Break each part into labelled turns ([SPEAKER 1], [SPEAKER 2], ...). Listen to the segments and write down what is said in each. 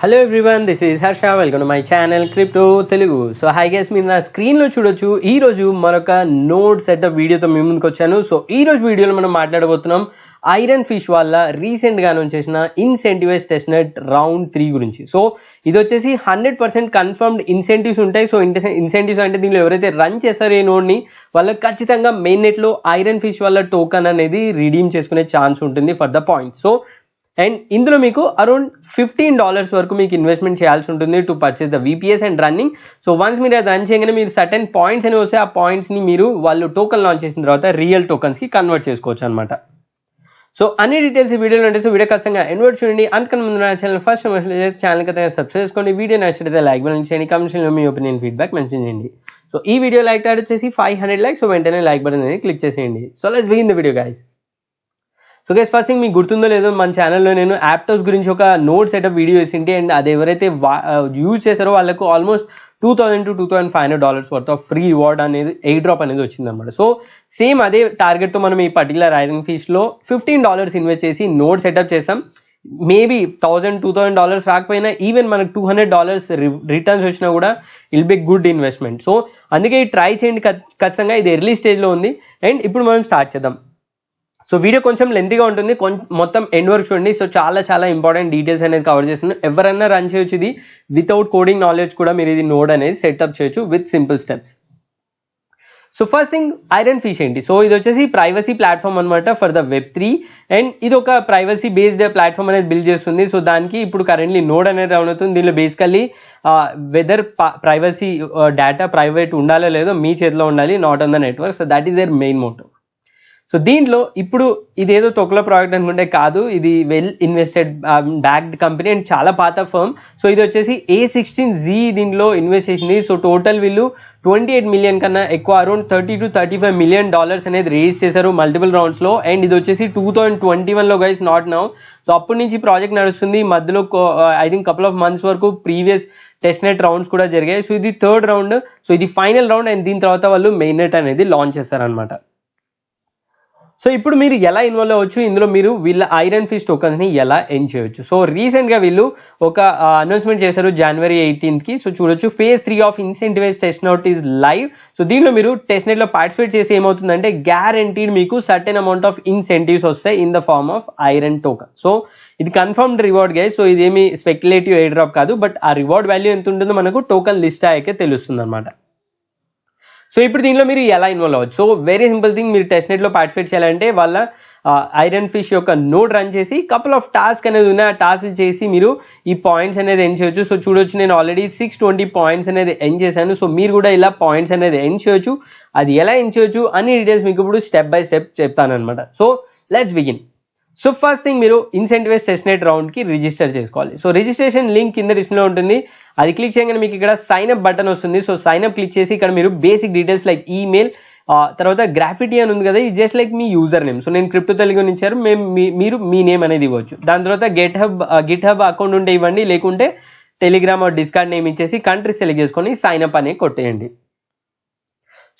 [SPEAKER 1] Hello everyone, this is Harsha. Welcome to my channel crypto Telugu. So hi guys, మీరు నా స్క్రీన్లో చూడొచ్చు. ఈ రోజు మరొక నోడ్ సెటప్ వీడియోతో మీ ముందుకు వచ్చాను. సో ఈ రోజు వీడియోలో మనం మాట్లాడబోతున్నాం ఐరన్ ఫిష్ వాళ్ళ రీసెంట్గా అనౌన్స్ చేసిన ఇన్సెంటివ్స్ టెస్ట్నెట్ రౌండ్ 3 గురించి. సో ఇది వచ్చేసి 100% కన్ఫర్మ్డ్ ఇన్సెంటివ్స్ ఉంటాయి. సో ఇన్సెంటివ్స్ అంటే దీనిలో ఎవరైతే రన్ చేస్తారో ఈ నోడ్ని వాళ్ళకి ఖచ్చితంగా మెయిన్ నెట్లో ఐరన్ ఫిష్ వాళ్ళ టోకన్ అనేది రిడీమ్ చేసుకునే ఛాన్స్ ఉంటుంది for the point. So and ఇందులో మీకు అరౌండ్ $15 వరకు మీకు ఇన్వెస్ట్మెంట్ చేయాల్సి ఉంటుంది to purchase the VPS and running. So once మీరు అది రన్ చేయగానే మీరు సర్టెన్ పాయింట్స్ అని వస్తే ఆ పాయింట్స్ని మీరు వాళ్ళు టోకన్ లాంచ్ చేసిన తర్వాత రియల్ టోకన్స్కి కన్వర్ట్ చేసుకోవచ్చు అనమాట. సో అన్ని డీటెయిల్స్ ఈ వీడియోలో ఉంటాయి. సో వీడియో ఖచ్చితంగా ఎన్వర్ట్ చూడండి. అంతకన్నా ముందు నా ఛానల్ ఫస్ట్ ఛానల్ ఖచ్చితంగా సబ్స్క్రైబ్ చేసుకోండి. వీడియో నచ్చితే లైక్ బటన్ చేయండి. కమెంట్స్లో మీ ఒపీనియన్ ఫీడ్బ్యాక్ మెన్షన్ చేయండి. సో ఈ వీడియో లైక్ టార్గెట్ వచ్చేసి 500 likes. సో వెంటనే లైక్ బటన్ అనేది క్లిక్ చేసేయండి. So let's begin the video guys. So guys, first thing మీకు గుర్తుందో లేదో మన ఛానల్లో నేను యాప్టోస్ గురించి ఒక నోడ్ సెటప్ వీడియో వేసింటే, అండ్ అది ఎవరైతే యూజ్ చేశారో వాళ్ళకు almost $2,000 to $2,500 worth of free reward అనేది ఎయిర్ డ్రాప్ అనేది వచ్చిందనమాట. సో సేమ్ అదే టార్గెట్తో మనం ఈ పర్టికులర్ ఐరన్ ఫిష్లో $15 ఇన్వెస్ట్ చేసి నోడ్ సెటప్ చేసాం. మేబీ $1,000-$2,000 రాకపోయినా ఈవెన్ మనకు $200 రిటర్న్స్ వచ్చినా కూడా ఇల్ బి గుడ్ ఇన్వెస్ట్మెంట్. సో అందుకే ఈ ట్రై చేయండి ఖచ్చితంగా. ఇది ఎర్లీ స్టేజ్లో ఉంది. అండ్ ఇప్పుడు మనం స్టార్ట్ చేద్దాం. సో వీడియో కొంచెం లెంతీగా ఉంటుంది, మొత్తం ఎండ్ వరకు చూడండి. సో చాలా ఇంపార్టెంట్ డీటెయిల్స్ అనేది కవర్ చేస్తున్నాను. ఎవరైనా రన్ చేయొచ్చు ఇది వితౌట్ కోడింగ్ నాలెడ్జ్ కూడా. మీరు ఇది నోడ్ అనేది సెటప్ చేయొచ్చు with simple steps. So first thing, Iron Fish ఏంటి? సో ఇది వచ్చేసి ప్రైవసీ ప్లాట్ఫామ్ అనమాట ఫర్ ద Web3. అండ్ ఇది ఒక ప్రైవసీ బేస్డ్ ప్లాట్ఫామ్ అనేది బిల్డ్ చేస్తుంది. సో దానికి ఇప్పుడు కరెంట్లీ నోడ్ అనేది రన్ అవుతుంది. దీనిలో basically whether privacy data private ఉండాలో లేదో మీ చేతిలో ఉండాలి, not on the network. So that is their main motto. So దీంట్లో ఇప్పుడు ఇదేదో తొక్కల ప్రోడక్ట్ అనుకుంటే కాదు, ఇది well invested backed company and చాలా పాత ఫర్మ్. సో ఇది వచ్చేసి A16Z దీంట్లో ఇన్వెస్ట్ చేసింది. సో టోటల్ వీళ్ళు 28 million కన్నా ఎక్కువ, అరౌండ్ $30 to $35 million అనేది రేజ్ చేశారు మల్టిపుల్ రౌండ్స్లో. అండ్ ఇది వచ్చేసి 2021లో గైస్, నాట్ నౌ. సో అప్పటి నుంచి ప్రాజెక్ట్ నడుస్తుంది. మధ్యలో I think couple of months వరకు ప్రీవియస్ టెస్ట్ నెట్ రౌండ్స్ కూడా జరిగాయి. సో ఇది 3rd రౌండ్. సో ఇది ఫైనల్ రౌండ్. అండ్ దీని తర్వాత వాళ్ళు మెయిన్ నెట్ అనేది లాంచ్ చేస్తారనమాట. సో ఇప్పుడు మీరు ఎలా ఇన్వాల్వ్ అవ్వచ్చు, ఇందులో మీరు వీళ్ళ ఐరన్ ఫిష్ టోకన్స్ని ఎలా ఎర్న్ చేయొచ్చు. సో రీసెంట్గా వీళ్ళు ఒక అనౌన్స్మెంట్ చేశారు January 18th. సో చూడొచ్చు, phase 3 of incentives test net is live. So దీనిలో మీరు టెస్ట్ నెట్లో పార్టిసిపేట్ చేసి ఏమవుతుందంటే గ్యారంటీడ్ మీకు సర్టెన్ అమౌంట్ ఆఫ్ ఇన్సెంటివ్స్ వస్తాయి in the form of Iron token. So ఇది కన్ఫర్మ్డ్ రివార్డ్ గైస్. సో ఇదేమి స్పెక్యులేటివ్ ఎయిర్ డ్రాప్ కాదు, బట్ ఆ రివార్డ్ వాల్యూ ఎంత ఉంటుందో మనకు టోకన్ లిస్ట్ అయ్యాకే తెలుస్తుంది అనమాట. సో ఇప్పుడు దీనిలో మీరు ఎలా ఇన్వాల్వ్ అవ్వచ్చు? సో వెరీ సింపుల్ థింగ్, మీరు టెస్ట్ నెట్లో పార్టిసిపేట్ చేయాలంటే వాళ్ళ ఐరన్ ఫిష్ యొక్క నోడ్ రన్ చేసి కపుల్ ఆఫ్ టాస్క్ అనేది ఉన్నాయి. ఆ టాస్క్ చేసి మీరు ఈ పాయింట్స్ అనేది ఎర్న్ చేయొచ్చు. సో చూడొచ్చు, నేను ఆల్రెడీ 620 పాయింట్స్ అనేది ఎర్న్ చేశాను. సో మీరు కూడా ఇలా పాయింట్స్ అనేది ఎర్న్ చేయొచ్చు. అది ఎలా ఎర్న్ చేయొచ్చు అన్ని డీటెయిల్స్ మీకు ఇప్పుడు స్టెప్ బై స్టెప్ చెప్తాను అనమాట. So let's begin. So first thing, మీరు ఇన్సెంటివ్స్ టెస్ట్ నెట్ రౌండ్కి రిజిస్టర్ చేసుకోవాలి. సో రిజిస్ట్రేషన్ లింక్ కింద డిస్ప్లేలో ఉంటుంది. అది క్లిక్ చేయగానే మీకు ఇక్కడ సైన్ అప్ బటన్ వస్తుంది. సో సైన్ అప్ క్లిక్ చేసి ఇక్కడ మీరు బేసిక్ డీటెయిల్స్ లైక్ ఈమెయిల్, తర్వాత గ్రాఫిటీ అని ఉంది కదా, ఇది జస్ట్ లైక్ మీ యూజర్ నేమ్. సో నేను క్రిప్టో తెలుగు నుంచి ఇచ్చారు, మీరు మీ నేమ్ అనేది ఇవ్వచ్చు. దాని తర్వాత గిట్ హబ్ అకౌంట్ ఉంటే ఇవ్వండి, లేకుంటే టెలిగ్రామ్ డిస్కార్డ్ నేమ్ ఇచ్చేసి కంట్రీ సెలెక్ట్ చేసుకొని సైన్ అప్ అనేది కొట్టేయండి.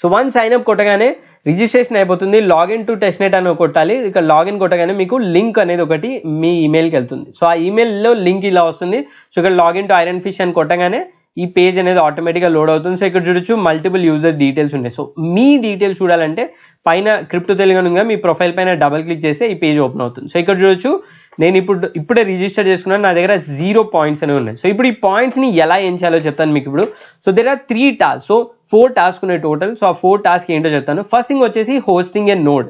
[SPEAKER 1] సో వన్ సైన్ అప్ కొట్టగానే రిజిస్ట్రేషన్ అయిపోతుంది. లాగిన్ టు టెస్ట్ నెట్ అని కొట్టాలి. ఇక్కడ లాగిన్ కొట్టగానే మీకు లింక్ అనేది ఒకటి మీ ఈమెయిల్కి వెళ్తుంది. సో ఆ ఈమెయిల్లో లింక్ ఇలా వస్తుంది. సో ఇక్కడ లాగిన్ టు ఐరన్ ఫిష్ అని కొట్టగానే ఈ పేజ్ అనేది ఆటోమేటిక్గా లోడ్ అవుతుంది. సో ఇక్కడ చూడొచ్చు మల్టిపుల్ యూజర్ డీటెయిల్స్ ఉంటాయి. సో మీ డీటెయిల్స్ చూడాలంటే పైన క్రిప్టో తెలుగు ఉంది, మీ ప్రొఫైల్ పైన డబల్ క్లిక్ చేస్తే ఈ పేజ్ ఓపెన్ అవుతుంది. సో ఇక్కడ చూడొచ్చు, నేను ఇప్పుడే రిజిస్టర్ చేసుకున్నాను, నా దగ్గర 0 points అనేవి ఉన్నాయి. సో ఇప్పుడు ఈ పాయింట్స్ని ఎలా ఏం చేయాలో చెప్తాను మీకు ఇప్పుడు. So there are 3 tasks. So 4 tasks ఉన్నాయి టోటల్. సో ఆ 4 tasks ఏంటో చెప్తాను. ఫస్ట్ థింగ్ వచ్చేసి hosting a node.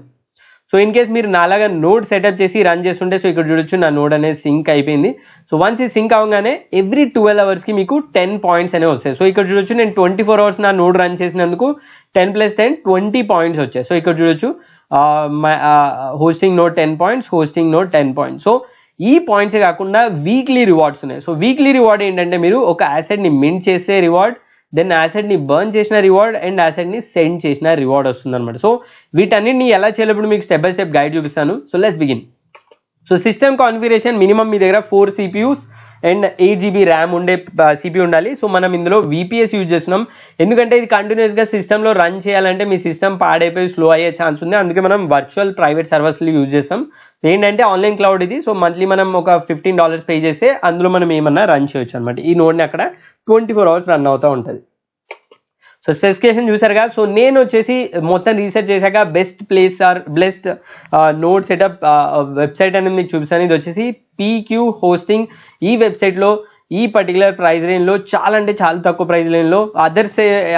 [SPEAKER 1] So in case మీరు నాలాగా నోడ్ సెటప్ చేసి రన్ చేస్తుంటే, సో ఇక్కడ చూడొచ్చు నా నోడ్ అనేది సింక్ అయిపోయింది. సో వన్స్ ఈ సింక్ అవగానే ఎవ్రీ 12 hours మీకు 10 points అనేవి వస్తాయి. సో ఇక్కడ చూడొచ్చు, నేను 24 hours నా నోడ్ రన్ చేసినందుకు 10 + 10 20 points వచ్చాయి. సో ఇక్కడ చూడొచ్చు, hosting node 10 points, hosting node 10 points. So ఈ పాయింట్సే కాకుండా వీక్లీ రివార్డ్స్ ఉన్నాయి. సో వీక్లీ రివార్డ్ ఏంటంటే, మీరు ఒక యాసెట్ని మింట్ చేసే రివార్డ్, దెన్ యాసెట్ని బర్న్ చేసిన రివార్డ్, అండ్ యాసెట్ని సెండ్ చేసిన రివార్డ్ వస్తుంది అనమాట. సో వీటన్నిటిని ఎలా చేయాలప్పుడు మీకు స్టెప్ బై స్టెప్ గైడ్ చూపిస్తాను. So let's begin. So system configuration, minimum మీ దగ్గర 4 CPUs అండ్ 8GB ర్యామ్ ఉండే సిపియూ ఉండాలి. సో మనం ఇందులో VPS యూజ్ చేస్తున్నాం, ఎందుకంటే ఇది కంటిన్యూస్గా సిస్టంలో రన్ చేయాలంటే మీ సిస్టమ్ పాడైపోయి స్లో అయ్యే ఛాన్స్ ఉంది. అందుకే మనం వర్చువల్ ప్రైవేట్ సర్వర్స్లు యూజ్ చేస్తాం. ఏంటంటే ఆన్లైన్ క్లౌడ్ ఇది. సో మంత్లీ మనం ఒక $15 పే చేస్తే అందులో మనం ఏమన్నా రన్ చేయొచ్చు అనమాట. ఈ నోడ్ని అక్కడ 24 hours రన్ అవుతూ ఉంటుంది. సో స్పెసిఫికేషన్ చూసారుగా. సో నేను వచ్చేసి మొత్తం రీసెర్చ్ చేశాక best place or best node setup website అనేది మీకు చూపిస్తాను. ఇది వచ్చేసి PQ హోస్టింగ్. ఈ వెబ్సైట్లో ఈ పర్టికులర్ ప్రైస్ రేంజ్లో చాలా అంటే చాలా తక్కువ ప్రైస్ రేంజ్లో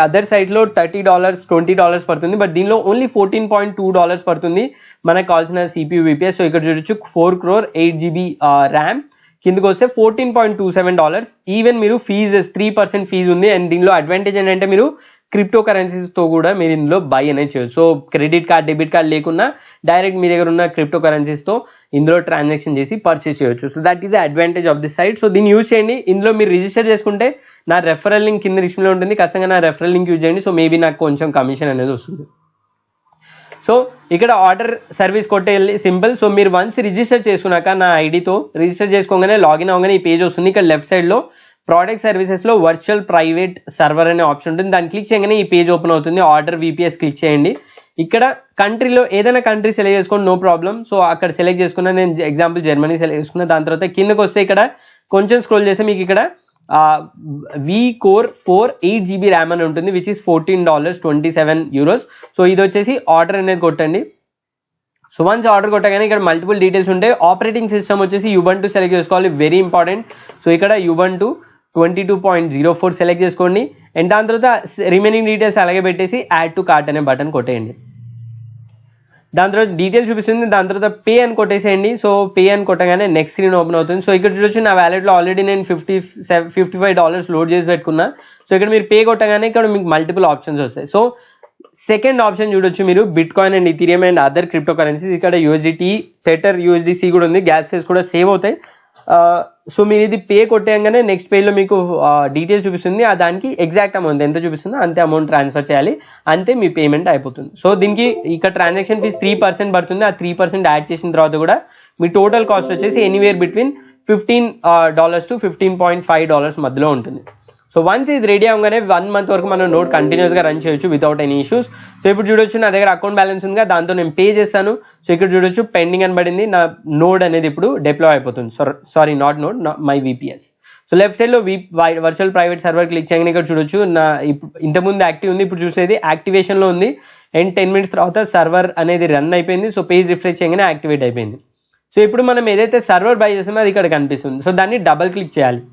[SPEAKER 1] అదర్ సైట్లో $30 $20 పడుతుంది, బట్ దీనిలో ఓన్లీ $14.2 పడుతుంది మనకు కావాల్సిన CPU VPS. సో ఇక్కడ చూడొచ్చు 4 crore 8GB ర్యామ్, కిందకు వస్తే $14.27. ఈవెన్ మీరు ఫీజు 3% ఫీజు ఉంది. అండ్ దీనిలో అడ్వాంటేజ్ ఏంటంటే మీరు క్రిప్టో కరెన్సీస్తో కూడా మీరు ఇందులో బై అనేది చేయొచ్చు. So credit card debit card లేకున్నా డైరెక్ట్ మీ దగ్గర ఉన్న క్రిప్టో కరెన్సీస్తో ఇందులో ట్రాన్సాక్షన్ చేసి పర్చేస్ చేయొచ్చు. So that is the advantage of this site. So దీన్ని యూజ్ చేయండి. ఇందులో మీరు రిజిస్టర్ చేసుకుంటే నా రెఫరల్ లింక్ కింద డిస్ప్లేలో ఉంటుంది, ఖచ్చితంగా నా రెఫరల్ లింక్ యూజ్ చేయండి. సో మేబీ నాకు కొంచెం కమిషన్ అనేది వస్తుంది. సో ఇక్కడ ఆర్డర్ సర్వీస్ కొట్టేయాలి, సింపుల్. సో మీరు వన్స్ రిజిస్టర్ చేసుకున్నాక నా ఐడితో రిజిస్టర్ చేసుకోగానే లాగిన్ అవగానే ఈ పేజ్ వస్తుంది. ఇక్కడ లెఫ్ట్ సైడ్లో ప్రోడక్ట్ సర్వీసెస్లో వర్చువల్ ప్రైవేట్ సర్వర్ అనే ఆప్షన్ ఉంటుంది. దాన్ని క్లిక్ చేయగానే ఈ పేజ్ ఓపెన్ అవుతుంది. ఆర్డర్ VPS క్లిక్ చేయండి. ఇక్కడ కంట్రీలో ఏదైనా కంట్రీ సెలెక్ట్ చేసుకోండి, నో ప్రాబ్లం. సో అక్కడ సెలెక్ట్ చేసుకున్నా, నేను ఎగ్జాంపుల్ జర్మనీ సెలెక్ట్ చేసుకున్నా. దాని తర్వాత కిందకు వస్తే ఇక్కడ కొంచెం స్క్రోల్ చేస్తే మీకు ఇక్కడ vCore 4 8GB ర్యామ్ అని ఉంటుంది, విచ్ ఇస్ €14.27. సో ఇది వచ్చేసి ఆర్డర్ అనేది కొట్టండి. సో వన్స్ ఆర్డర్ కొట్టగానే ఇక్కడ మల్టిపుల్ డీటెయిల్స్ ఉంటాయి. ఆపరేటింగ్ సిస్టమ్ వచ్చేసి Ubuntu సెలెక్ట్ చేసుకోవాలి, వెరీ ఇంపార్టెంట్. సో ఇక్కడ Ubuntu 22.04 సెలెక్ట్ చేసుకోండి. అండ్ దాని తర్వాత రిమైనింగ్ డీటెయిల్స్ అలాగే పెట్టేసి యాడ్ టు కార్ట్ అనే బటన్ కొట్టేయండి. దాని తర్వాత డీటెయిల్స్ చూపిస్తుంది. దాని తర్వాత పే అని కొట్టేసేయండి. సో పే అని కొట్టగానే నెక్స్ట్ స్క్రీన్ ఓపెన్ అవుతుంది. సో ఇక్కడ చూడొచ్చు నా వ్యాలెట్లో ఆల్రెడీ నేను $55 లోడ్ చేసి పెట్టుకున్నా. సో ఇక్కడ మీరు పే కొట్టగానే ఇక్కడ మీకు మల్టిపుల్ ఆప్షన్స్ వస్తాయి. సో సెకండ్ ఆప్షన్ చూడొచ్చు మీరు, bitcoin and Ethereum and other crypto currencies. ఇక్కడ USDT, థెటర్, USDC కూడా ఉంది. గ్యాస్ ఫీస్ కూడా సేవ్ అవుతాయి. సో మీరు ఇది పే కొట్టేయంగానే నెక్స్ట్ పేజ్లో మీకు డీటెయిల్స్ చూపిస్తుంది. దానికి ఎగ్జాక్ట్ అమౌంట్ ఎంత చూపిస్తుందో అంతే అమౌంట్ ట్రాన్స్ఫర్ చేయాలి, అంతే మీ పేమెంట్ అయిపోతుంది. సో దీనికి ఇక్కడ ట్రాన్సాక్షన్ ఫీజ్ 3% పడుతుంది. ఆ 3% యాడ్ చేసిన తర్వాత కూడా మీ టోటల్ కాస్ట్ వచ్చేసి ఎనీవేర్ బిట్వీన్ $15 to $15.5 మధ్యలో ఉంటుంది. సో వన్స్ ఇది రెడీ అవగానే 1 month వరకు మనం నోడ్ కంటిన్యూస్గా రన్ చేయొచ్చు వితౌట్ ఎనీ ఇష్యూస్. సో ఇప్పుడు చూడొచ్చు నా దగ్గర అకౌంట్ బ్యాలెన్స్ ఉందిగా, దాంతో నేను పే చేస్తాను. సో ఇక్కడ చూడొచ్చు పెండింగ్ అని పడింది. నా నోడ్ అనేది ఇప్పుడు డిప్లాయ్ అయిపోతుంది. Sorry not node, my VPS. So left సైడ్లో వర్చువల్ ప్రైవేట్ సర్వర్ క్లిక్ చేయగానే ఇక్కడ చూడొచ్చు నా ఇంతకుముందు యాక్టివ్ ఉంది, ఇప్పుడు చూసేది యాక్టివేషన్లో ఉంది. అండ్ 10 minutes తర్వాత సర్వర్ అనేది రన్ అయిపోయింది. సో పేజ్ రిఫ్రెష్ చేయగానే యాక్టివేట్ అయిపోయింది. సో ఇప్పుడు మనం ఏదైతే సర్వర్ బై చేసామో అది ఇక్కడ కనిపిస్తుంది. సో దాన్ని డబల్ క్లిక్ చేయాలి.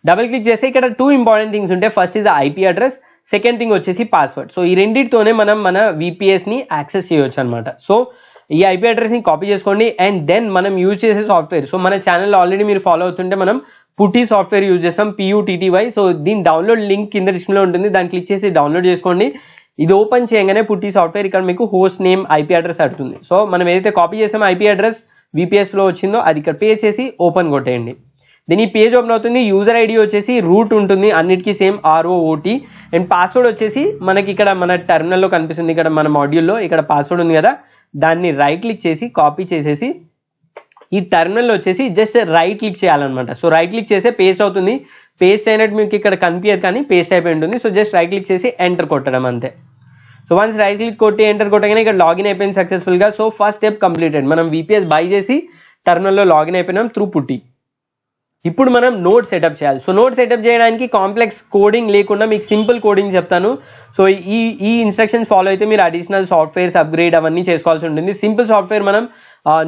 [SPEAKER 1] డబుల్ క్లిక్ చేస్తే ఇక్కడ 2 ఇంపార్టెంట్ థింగ్స్ ఉంటాయి. ఫస్ట్ ఇది IP అడ్రస్, సెకండ్ థింగ్ వచ్చేసి పాస్వర్డ్. సో ఈ రెండింటితోనే మనం మన VPSని యాక్సెస్ చేయొచ్చు అనమాట. సో ఈ IP అడ్రస్ని కాపీ చేసుకోండి. అండ్ దెన్ మనం యూజ్ చేసే సాఫ్ట్వేర్, సో మన ఛానల్లో ఆల్రెడీ మీరు ఫాలో అవుతుంటే మనం పుట్టి సాఫ్ట్వేర్ యూజ్ చేస్తాం, PUTTY. సో దీని డౌన్లోడ్ లింక్ కింద డిస్ప్లేలో ఉంటుంది, దాన్ని క్లిక్ చేసి డౌన్లోడ్ చేసుకోండి. ఇది ఓపెన్ చేయగానే పుట్టి సాఫ్ట్వేర్ ఇక్కడ మీకు హోస్ట్ నేమ్ IP అడ్రస్ అడుగుతుంది. సో మనం ఏదైతే కాపీ చేసామో IP అడ్రస్ VPSలో వచ్చిందో అది ఇక్కడ పే చేసి ఓపెన్ కొట్టేయండి. దీని పేజ్ ఓపెన్ అవుతుంది. యూజర్ ID వచ్చేసి రూట్ ఉంటుంది, అన్నిటికీ సేమ్ ROOT. అండ్ పాస్వర్డ్ వచ్చేసి మనకి ఇక్కడ మన టెర్మినల్లో కనిపిస్తుంది. ఇక్కడ మన మాడ్యూల్లో ఇక్కడ పాస్వర్డ్ ఉంది కదా, దాన్ని రైట్ క్లిక్ చేసి కాపీ చేసేసి ఈ టెర్మినల్లో వచ్చేసి జస్ట్ రైట్ క్లిక్ చేయాలన్నమాట. సో రైట్ క్లిక్ చేస్తే పేస్ట్ అవుతుంది. పేస్ట్ అయినట్టు మీకు ఇక్కడ కనిపించదు కానీ పేస్ట్ అయిపోయి ఉంటుంది. సో జస్ట్ రైట్ క్లిక్ చేసి ఎంటర్ కొట్టడం అంతే. సో వన్స్ రైట్ క్లిక్ కొట్టి ఎంటర్ కొట్టగానే ఇక్కడ లాగిన్ అయిపోయింది సక్సెస్ఫుల్గా. So first step completed. మనం VPS బై చేసి టెర్మినల్లో లాగిన్ అయిపోయినాం త్రూ పుట్టి. ఇప్పుడు మనం నోడ్ సెటప్ చేయాలి. సో నోడ్ సెటప్ చేయడానికి కాంప్లెక్స్ కోడింగ్ లేకుండా మీకు సింపుల్ కోడింగ్ చెప్తాను. సో ఈ ఇన్స్ట్రక్షన్స్ ఫాలో అయితే మీరు అడిషనల్ సాఫ్ట్వేర్స్ అప్గ్రేడ్ అవన్నీ చేసుకోవాల్సి ఉంటుంది. సింపుల్ సాఫ్ట్వేర్ మనం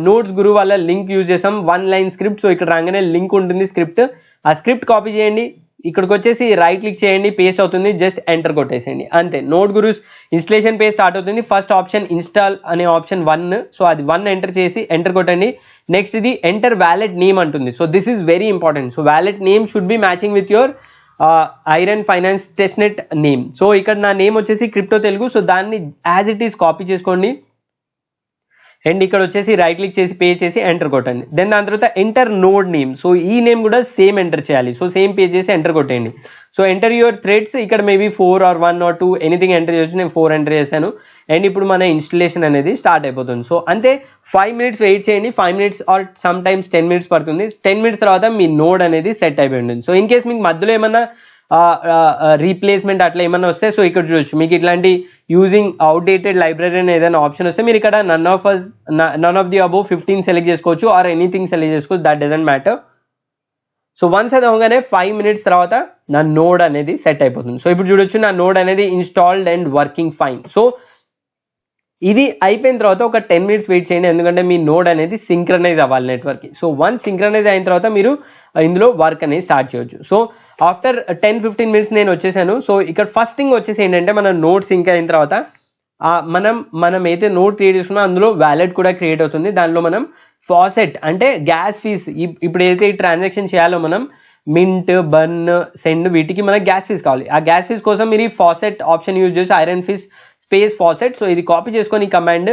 [SPEAKER 1] నోట్స్ గురు వాళ్ళ లింక్ యూజ్ చేసాం, 1 line స్క్రిప్ట్. సో ఇక్కడ రాగానే లింక్ ఉంటుంది స్క్రిప్ట్, ఆ స్క్రిప్ట్ కాపీ చేయండి. ఇక్కడికి వచ్చేసి రైట్ క్లిక్ చేయండి, పేస్ట్ అవుతుంది, జస్ట్ ఎంటర్ కొట్టేసేయండి అంతే. Node gurus installation page start అవుతుంది. ఫస్ట్ ఆప్షన్ ఇన్స్టాల్ అనే ఆప్షన్ 1. సో అది 1 ఎంటర్ చేసి ఎంటర్ కొట్టండి. నెక్స్ట్ ఇది ఎంటర్ వ్యాలెట్ నేమ్ అంటుంది. So this is very important. So wallet name should be matching with your Iron finance testnet name. So ఇక్కడ నా name వచ్చేసి క్రిప్టో తెలుగు. సో దాన్ని యాజ్ ఇట్ ఈస్ కాపీ చేసుకోండి. And ఇక్కడ వచ్చేసి రైట్ క్లిక్ చేసి పే చేసి ఎంటర్ కొట్టండి. దెన్ దాని తర్వాత ఎంటర్ నోడ్ నేమ్. సో ఈ నేమ్ కూడా సేమ్ ఎంటర్ చేయాలి. సో సేమ్ పే చేసి ఎంటర్ కొట్టేయండి. So enter your threads. ఇక్కడ maybe 4 or 1 or 2 anything enter చేయొచ్చు. నేను 4 ఎంటర్ చేశాను. అండ్ ఇప్పుడు మన ఇన్స్టలేషన్ అనేది స్టార్ట్ అయిపోతుంది. సో అంతే, 5 minutes వెయిట్ చేయండి. 5 minutes or sometimes 10 minutes పడుతుంది. 10 minutes తర్వాత మీ నోడ్ అనేది సెట్ అయిపోయి ఉంటుంది. సో ఇన్ కేస్ మీకు మధ్యలో ఏమన్నా రీప్లేస్మెంట్ అట్లా ఏమన్నా వస్తే, సో ఇక్కడ చూడొచ్చు మీకు ఇట్లాంటి యూజింగ్ అవుట్డేటెడ్ లైబ్రరీ అని ఏదైనా ఆప్షన్ వస్తే మీరు ఇక్కడ none of the above 15 select చేసుకోవచ్చు ఆర్ ఎనీథింగ్ సెలెక్ట్ చేసుకోవచ్చు. That doesn't matter. So once అది అవగానే 5 minutes తర్వాత నా నోడ్ అనేది సెట్ అయిపోతుంది. సో ఇప్పుడు చూడొచ్చు నా నోడ్ అనేది installed and working fine. So ఇది అయిపోయిన తర్వాత ఒక 10 minutes వెయిట్ చేయండి, ఎందుకంటే మీ నోడ్ అనేది సింక్రనైజ్ అవ్వాలి నెట్వర్క్కి. సో వన్స్ సింక్రనైజ్ అయిన తర్వాత మీరు ఇందులో వర్క్ అనేది స్టార్ట్ చేయొచ్చు. సో ఆఫ్టర్ 10-15 minutes నేను వచ్చేసాను. సో ఇక్కడ ఫస్ట్ థింగ్ వచ్చేసి ఏంటంటే మన నోడ్ సింక్ అయిన తర్వాత మనం అయితే నోడ్ క్రియేట్ చేసుకున్నా అందులో వ్యాలెట్ కూడా క్రియేట్ అవుతుంది. దానిలో మనం ఫాసెట్ అంటే గ్యాస్ ఫీస్, ఇప్పుడు ఏదైతే ఈ ట్రాన్సాక్షన్ చేయాలో మనం మింట్, బర్న్, సెండ్, వీటికి మనకి గ్యాస్ ఫీస్ కావాలి. ఆ గ్యాస్ ఫీస్ కోసం మీరు ఈ ఫాసెట్ ఆప్షన్ యూజ్ చేసి Iron Fish space faucet. So ఇది కాపీ చేసుకొని కమాండ్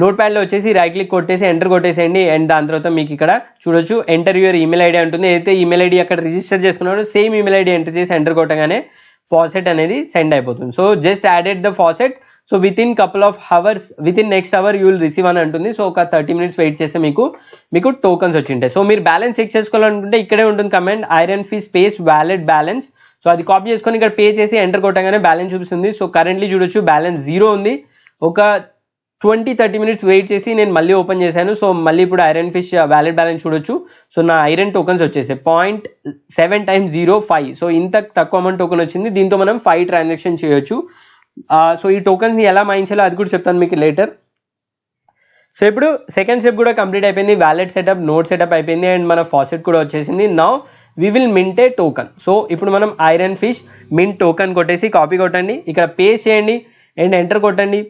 [SPEAKER 1] నోట్ ప్యాడ్లో వచ్చేసి రైట్ క్లిక్ కొట్టేసి ఎంటర్ కొట్టేసేయండి. అండ్ దాని తర్వాత మీకు ఇక్కడ చూడొచ్చు ఎంటర్ యువర్ ఈమెయిల్ ఐడి ఉంటుంది. ఏదైతే ఈమెయిల్ ఐడి అక్కడ రిజిస్టర్ చేసుకున్నారో సేమ్ ఈమెయిల్ ఐడి ఎంటర్ చేసి ఎంటర్ కొట్టగానే ఫాసెట్ అనేది సెండ్ అయిపోతుంది. So just added the faucet. So within couple of hours, within next hour you will receive అని అంటుంది. సో ఒక 30 minutes వెయిట్ చేస్తే మీకు టోకన్స్ వచ్చింటాయి. సో మీరు బ్యాలెన్స్ చెక్ చేసుకోవాలనుకుంటే ఇక్కడే ఉంటుంది command Iron Fish space wallet balance. So అది కాపీ చేసుకొని ఇక్కడ పే చేసి ఎంటర్ కొట్టగానే బ్యాలెన్స్ చూపిస్తుంది. సో కరెంట్లీ చూడొచ్చు బ్యాలెన్స్ 0 ఉంది. ఒక 20-30 minutes వెయిట్ చేసి నేను మళ్ళీ ఓపెన్ చేశాను. సో మళ్ళీ ఇప్పుడు ఐరన్ ఫిష్ వ్యాలెట్ బ్యాలెన్స్ చూడొచ్చు. సో నా ఐరన్ టోకన్స్ వచ్చేసాయి 0.7 times 0.5. సో ఇంత తక్కువ అమౌంట్ టోకెన్ వచ్చింది. దీంతో మనం 5 ట్రాన్సాక్షన్ చేయొచ్చు. సో ఈ టోకన్స్ ని ఎలా మైన్ చేయాలో అది కూడా చెప్తాను మీకు లేటర్. సో ఇప్పుడు సెకండ్ స్టెప్ కూడా కంప్లీట్ అయిపోయింది. వ్యాలెట్ సెటప్, నోడ్ సెటప్ అయిపోయింది అండ్ మన ఫాసెట్ కూడా వచ్చేసింది. Now we will mint a token. So ఇప్పుడు మనం ఐరన్ ఫిష్ మింట్ టోకన్ కొట్టేసి కాపీ కొట్టండి, ఇక్కడ పేస్ట్ చేయండి అండ్ ఎంటర్ కొట్టండి.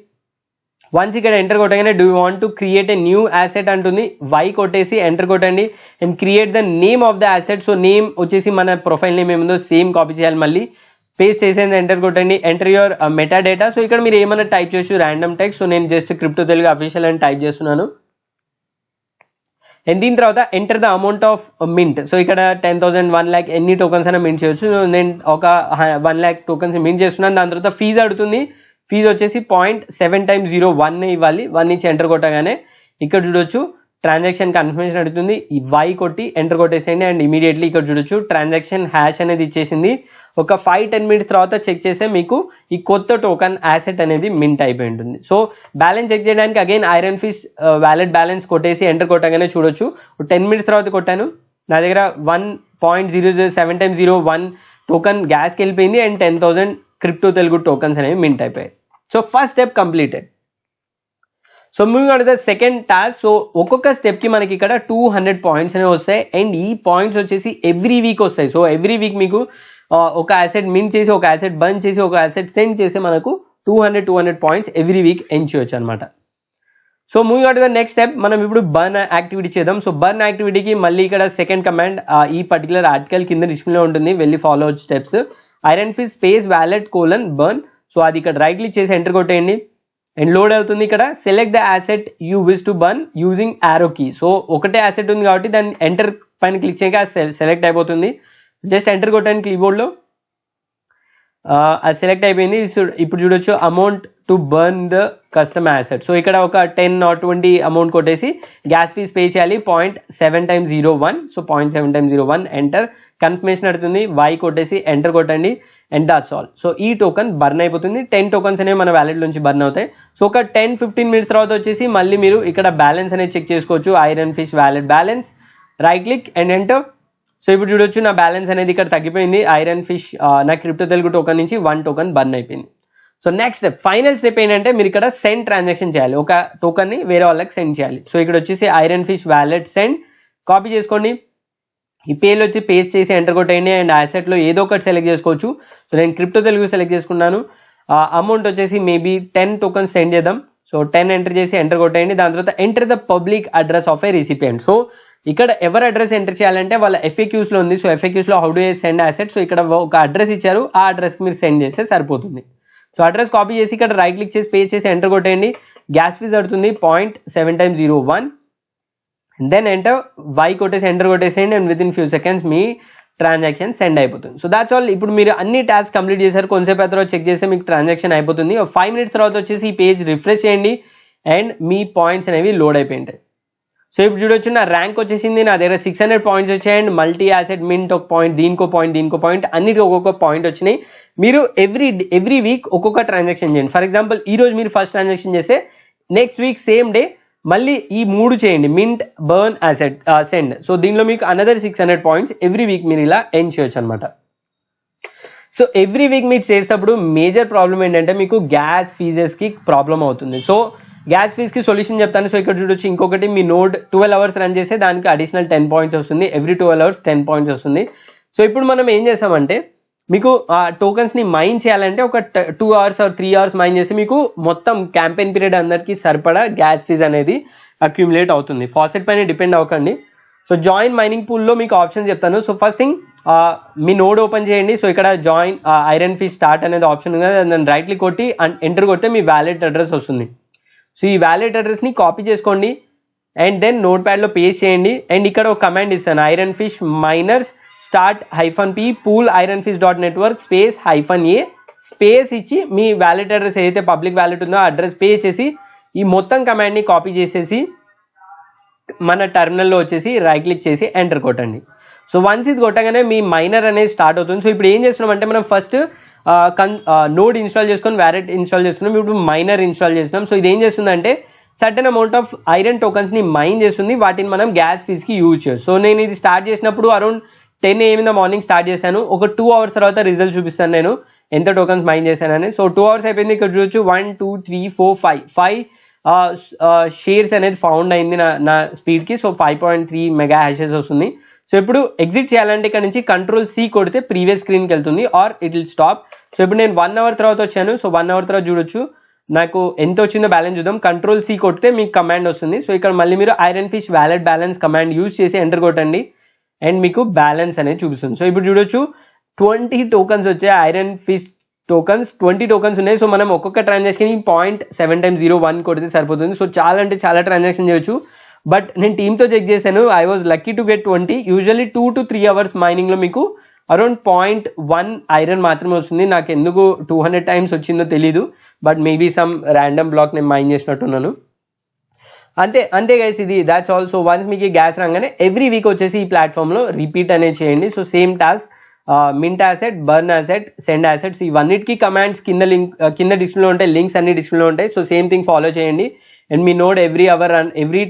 [SPEAKER 1] వన్స్ ఇక్కడ ఎంటర్ కొట్టగానే do you want to create a new asset అంటుంది. వై కొట్టేసి ఎంటర్ కొట్టండి and create the name of the asset. So name వచ్చేసి మన ప్రొఫైల్ నేమ్ ఏముందో సేమ్ కాపీ చేయాలి. మళ్ళీ పేస్ట్ చేసేది ఎంటర్ కొట్టండి. Enter your meta data. So ఇక్కడ మీరు ఏమైనా టైప్ చేయొచ్చు, ర్యాండమ్ టెక్స్ట్. సో నేను జస్ట్ క్రిప్టో తెలుగు అఫీషియల్ అని టైప్ చేస్తున్నాను. అండ్ దీని తర్వాత enter the amount of mint. So ఇక్కడ 10,000, 1 lakh ఎన్ని టోకన్స్ అయినా మింట్ చేయొచ్చు. నేను ఒక 1 lakh టోకన్స్ మింట్ చేస్తున్నాను. దాని తర్వాత ఫీజు అడుగుతుంది. ఫీజు వచ్చేసి 0.7 times 0.1 ఇవ్వాలి. 1 ఇచ్చి ఎంటర్ కొట్టగానే ఇక్కడ చూడొచ్చు ట్రాన్సాక్షన్ కన్ఫర్మేషన్ అడుగుతుంది. ఈ వై కొట్టి ఎంటర్ కొట్టేసేయండి అండ్ ఇమీడియట్లీ ఇక్కడ చూడొచ్చు ట్రాన్సాక్షన్ హ్యాష్ అనేది ఇచ్చేసింది. ఒక 5-10 minutes తర్వాత చెక్ చేస్తే మీకు ఈ కొత్త టోకన్ యాసెట్ అనేది మింట్ అయిపోయి ఉంటుంది. సో బ్యాలెన్స్ చెక్ చేయడానికి again iron fish wallet balance కొట్టేసి ఎంటర్ కొట్టగానే చూడొచ్చు 10 minutes తర్వాత కొట్టాను. నా దగ్గర 1.007 times 0.1 టోకన్ గ్యాస్కి వెళ్ళిపోయింది అండ్ 10,000 క్రిప్టో తెలుగు టోకన్స్ అనేవి మింట్ అయిపోయాయి. So first step completed. So moving on the second task. So ఒక్కొక్క స్టెప్కి మనకి ఇక్కడ 200 points అనేవి వస్తాయి అండ్ ఈ పాయింట్స్ వచ్చేసి ఎవ్రీ వీక్ వస్తాయి. సో ఎవ్రీ వీక్ మీకు ఒక యాసెట్ మింట్ చేసి, ఒక యాసెట్ బంద్ చేసి, ఒక యాసెట్ సెండ్ చేసి మనకు 200 points ఎవ్రీ వీక్ ఎండ్ చేయొచ్చు అనమాట. So moving on to the next step, మనం ఇప్పుడు బర్న్ యాక్టివిటీ చేద్దాం. సో బర్న్ యాక్టివిటీకి మళ్ళీ ఇక్కడ సెకండ్ కమాండ్ ఈ పర్టికులర్ ఆర్టికల్ కింద డిస్ప్లేలో ఉంటుంది, వెళ్ళి ఫాలో అవచ్చు steps. Iron fish space wallet burn. So అది ఇక్కడ రైట్ క్లిక్ చేసి ఎంటర్ కొట్టేయండి అండ్ లోడ్ అవుతుంది. ఇక్కడ select the asset you wish to burn using arrow key. So ఒకటే యాసెట్ ఉంది కాబట్టి దాన్ని ఎంటర్ పైన క్లిక్ చేయగా సెలెక్ట్ అయిపోతుంది. జస్ట్ ఎంటర్ కొట్టండి కీబోర్డ్లో, అది సెలెక్ట్ అయిపోయింది. ఇప్పుడు చూడొచ్చు amount to burn the custom asset. So ఇక్కడ ఒక 10 or 20 అమౌంట్ కొట్టేసి గ్యాస్ ఫీస్ పే చేయాలి 0.7 times 0.1. So 0.7 times 0.1 enter. Confirmation అడుగుతుంది, వై కొట్టేసి ఎంటర్ కొట్టండి అండ్ దాట్స్ ఆల్. సో ఈ టోకన్ బర్న్ అయిపోతుంది. 10 tokens అనేవి మన వ్యాలెట్ నుంచి బర్న్ అవుతాయి. సో ఒక 10-15 minutes తర్వాత వచ్చేసి మళ్ళీ మీరు ఇక్కడ బ్యాలెన్స్ అనేది చెక్ చేసుకోవచ్చు. Iron fish wallet balance, right click and enter. So ఇప్పుడు చూడొచ్చు నా బ్యాలెన్స్ అనేది ఇక్కడ తగ్గిపోయింది. ఐరన్ ఫిష్ నా క్రిప్టో తెలుగు టోకన్ నుంచి 1 token బర్న్ అయిపోయింది. So next step, final step ఏంటంటే మీరు ఇక్కడ సెండ్ ట్రాన్సాక్షన్ చేయాలి. ఒక టోకన్ని వేరే వాళ్ళకి సెండ్ చేయాలి. సో ఇక్కడ వచ్చేసి iron fish wallet send copy చేసుకోండి. ఈ పేర్లు వచ్చి పేస్ట్ చేసి ఎంటర్ కొట్టేయండి అండ్ యాసెట్లో ఏదో ఒకటి సెలెక్ట్ చేసుకోవచ్చు. సో నేను క్రిప్టో తెలుగు సెలెక్ట్ చేసుకున్నాను. అమౌంట్ వచ్చేసి మేబీ 10 tokens సెండ్ చేద్దాం. సో 10 ఎంటర్ చేసి ఎంటర్ కొట్టేయండి. దాని తర్వాత enter the public address of A recipient. So ఇక్కడ ఎవరు అడ్రస్ ఎంటర్ చేయాలంటే వాళ్ళ FAQs లో ఉంది. సో FAQs లో how do send asset. So ఇక్కడ ఒక అడ్రస్ ఇచ్చారు, ఆ అడ్రస్కి మీరు సెండ్ చేస్తే సరిపోతుంది. సో అడ్రస్ కాపీ చేసి ఇక్కడ రైట్ క్లిక్ చేసి పే చేసి ఎంటర్ కొట్టేయండి. గ్యాస్ ఫీజ్ అడుతుంది 0.7 దెన్ ఎంటర్ వై కొట్టేసి ఎంటర్ కొట్టేసేయండి and within few seconds మీ ట్రాన్సాక్షన్ సెండ్ అయిపోతుంది. So that's all. ఇప్పుడు మీరు అన్ని టాస్క్ కంప్లీట్ చేశారు, కొంతసేపు తర్వాత చెక్ చేస్తే మీకు ట్రాన్సాక్షన్ అయిపోతుంది. 5 minutes తర్వాత వచ్చేసి ఈ పేజ్ రిఫ్రెష్ చేయండి అండ్ మీ పాయింట్స్ అనేవి లోడ్ అయిపోయింటాయి. సో ఇప్పుడు చూడొచ్చు నా ర్యాంక్ వచ్చేసింది, నా దగ్గర 600 పాయింట్స్ వచ్చాయండి. మల్టీ యాసెట్ మింట్ ఒక పాయింట్, దీనికో పాయింట్ అన్నిటికీ ఒక్కొక్క పాయింట్ వచ్చినాయి. మీరు ఎవ్రీ వీక్ ఒక్కొక్క ట్రాన్సాక్షన్ చేయండి. ఫర్ ఎగ్జాంపుల్ ఈ రోజు మీరు ఫస్ట్ ట్రాన్సాక్షన్ చేస్తే నెక్స్ట్ వీక్ సేమ్ డే మళ్ళీ ఈ 3 చేయండి, mint, burn, asset, send. So దీనిలో మీకు అనదర్ 600 పాయింట్స్ ఎవ్రీ వీక్ మీరు ఇలా ఎండ్ చేయొచ్చు అనమాట. సో ఎవ్రీ వీక్ మీరు చేసేటప్పుడు మేజర్ ప్రాబ్లం ఏంటంటే మీకు గ్యాస్ ఫీజెస్కి ప్రాబ్లం అవుతుంది. సో గ్యాస్ ఫీజ్కి సొల్యూషన్ చెప్తాను. సో ఇక్కడ చూడొచ్చు, ఇంకొకటి మీ నోడ్ 12 hours రన్ చేస్తే దానికి అడిషనల్ 10 points వస్తుంది. ఎవ్రీ 12 hours 10 points వస్తుంది. సో ఇప్పుడు మనం ఏం చేస్తామంటే మీకు ఆ టోకన్స్ని మైన్ చేయాలంటే ఒక 2 hours or 3 hours మైన్ చేసి మీకు మొత్తం క్యాంపెయిన్ పీరియడ్ అందరికీ సరిపడా గ్యాస్ ఫీజ్ అనేది అక్యుములేట్ అవుతుంది. ఫాసెట్ పైన డిపెండ్ అవ్వకండి. సో జాయిన్ మైనింగ్ పూల్లో మీకు ఆప్షన్ చెప్తాను. సో ఫస్ట్ థింగ్ మీ నోడ్ ఓపెన్ చేయండి. సో ఇక్కడ జాయిన్ ఐరన్ ఫిష్ స్టార్ట్ అనేది ఆప్షన్ ఉంది కదా, దాన్ని రైట్ క్లిక్ కొట్టి ఎంటర్ కొడితే మీ వ్యాలెట్ అడ్రస్ వస్తుంది. సో ఈ వ్యాలెట్ అడ్రస్ని కాపీ చేసుకోండి అండ్ దెన్ నోట్ ప్యాడ్లో పేస్ట్ చేయండి. అండ్ ఇక్కడ ఒక కమాండ్ ఇస్తాను, iron fish miners start -p pool iron Fish .network -a space ఇచ్చి మీ వ్యాలెట్ అడ్రస్ ఏదైతే పబ్లిక్ వ్యాలెట్ ఉందో అడ్రస్ పే చేసి ఈ మొత్తం కమాండ్ని కాపీ చేసేసి మన టెర్మినల్లో వచ్చేసి రైట్ క్లిక్ చేసి ఎంటర్ కొట్టండి. సో వన్స్ ఇది కొట్టగానే మీ మైనర్ అనేది స్టార్ట్ అవుతుంది. సో ఇప్పుడు ఏం చేస్తున్నాం అంటే మనం ఫస్ట్ నోడ్ ఇన్స్టాల్ చేసుకొని వ్యాలెట్ ఇన్స్టాల్ చేసుకున్నాం, ఇప్పుడు మైనర్ ఇన్స్టాల్ చేస్తున్నాం. సో ఇది ఏం చేస్తుందంటే సర్టెన్ అమౌంట్ ఆఫ్ ఐరన్ టోకన్స్ని మైన్ చేస్తుంది, వాటిని మనం గ్యాస్ ఫీజ్కి యూజ్ చేయొచ్చు. సో నేను ఇది స్టార్ట్ చేసినప్పుడు around 10 AM in the morning start చేశాను. ఒక 2 hours తర్వాత రిజల్ట్ చూపిస్తాను నేను ఎంత టోకన్స్ మైన్ చేశానని. సో 2 hours అయిపోయింది. ఇక్కడ చూడొచ్చు 1 2 3 4 5 షేర్స్ అనేది ఫౌండ్ అయింది నా స్పీడ్కి. సో 5.3 మెగా హ్యాషెస్ వస్తుంది. సో ఇప్పుడు ఎగ్జిట్ చేయాలంటే ఇక్కడ నుంచి Ctrl+C కొడితే ప్రీవియస్ స్క్రీన్కి వెళ్తుంది or it will stop. So ఇప్పుడు నేను 1 hour తర్వాత వచ్చాను. సో 1 hour తర్వాత చూడొచ్చు నాకు ఎంత వచ్చిందో బ్యాలెన్స్ చూద్దాం. Ctrl+C కొడితే మీకు కమాండ్ వస్తుంది. సో ఇక్కడ మళ్ళీ మీరు iron fish wallet balance command use చేసి ఎంటర్ కొట్టండి అండ్ మీకు బ్యాలెన్స్ అనేది చూపిస్తుంది. సో ఇప్పుడు చూడొచ్చు 20 tokens వచ్చాయి, ఐరన్ ఫిష్ టోకన్స్ 20 tokens ఉన్నాయి. సో మనం ఒక్కొక్క ట్రాన్సాక్షన్ 0.7 కొడితే సరిపోతుంది. సో చాలా అంటే చాలా ట్రాన్సాక్షన్ చేయొచ్చు. బట్ నేను టీమ్తో చెక్ చేశాను, I was lucky to get 20. Usually 2 to 3 hours మైనింగ్లో మీకు అరౌండ్ 0.1 ఐరన్ మాత్రమే వస్తుంది. నాకు ఎందుకు 200 times వచ్చిందో తెలీదు, but maybe some random block నేను మైన్ చేసినట్టున్నాను. అంతే గైస్, ఇది దాట్స్ ఆల్. సో వన్స్ మీకు గ్యాస్ రాగానే ఎవ్రీ వీక్ వచ్చేసి ఈ ప్లాట్ఫామ్లో రిపీట్ అనేది చేయండి. So same task, mint asset, burn asset, send assets, ఇవన్నిటికీ కమాండ్స్ కింద డిస్ప్లేలో ఉంటాయి, లింక్స్ అన్ని డిస్ప్లేలో ఉంటాయి. సో సేమ్ థింగ్ ఫాలో చేయండి అండ్ మీ నోడ్ ఎవ్రీ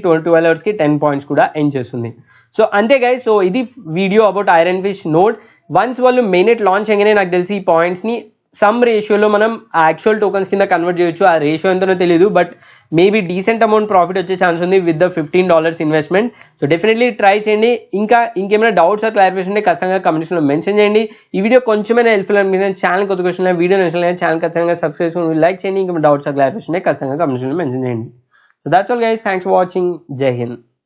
[SPEAKER 1] 12 hours 10 points కూడా ఎండ్ చేస్తుంది. సో అంతే గైస్, సో ఇది video about iron fish node. Once వాళ్ళు మెయిన్ లాంచ్ అయ్యగానే నాకు తెలిసి ఈ పాయింట్స్ని సమ్ రేషియోలో మనం యాక్చువల్ టోకన్స్ కింద కన్వర్ట్ చేయొచ్చు. ఆ రేషియో ఎంతనో తెలియదు, but maybe decent amount profit వచ్చే ఛాన్స్ ఉంది with the $15 investment. So definitely try చేయండి. ఇంకేమైనా డౌట్స్ ఆర్ క్లారిఫికేషన్ ఉంటే ఖచ్చితంగా కమెంట్స్లో మెన్షన్ చేయండి. ఈ వీడియో కొంచెమైనా హెల్ప్ఫుల్ అనిపించిన ఛానల్ కొత్త క్వశ్చన్ వీడియో నచ్చినట్లయితే ఛానల్ ఖచ్చితంగా సబ్స్క్రైబ్ చేసుకుని లైక్ చేయండి. ఇంకా డౌట్స్ ఆర్ క్లారిఫికేషన్ ఉంటే ఖచ్చితంగా కమెంట్స్లో మెన్షన్ చేయండి. So that's all guys, thanks for watching. జై హింద్.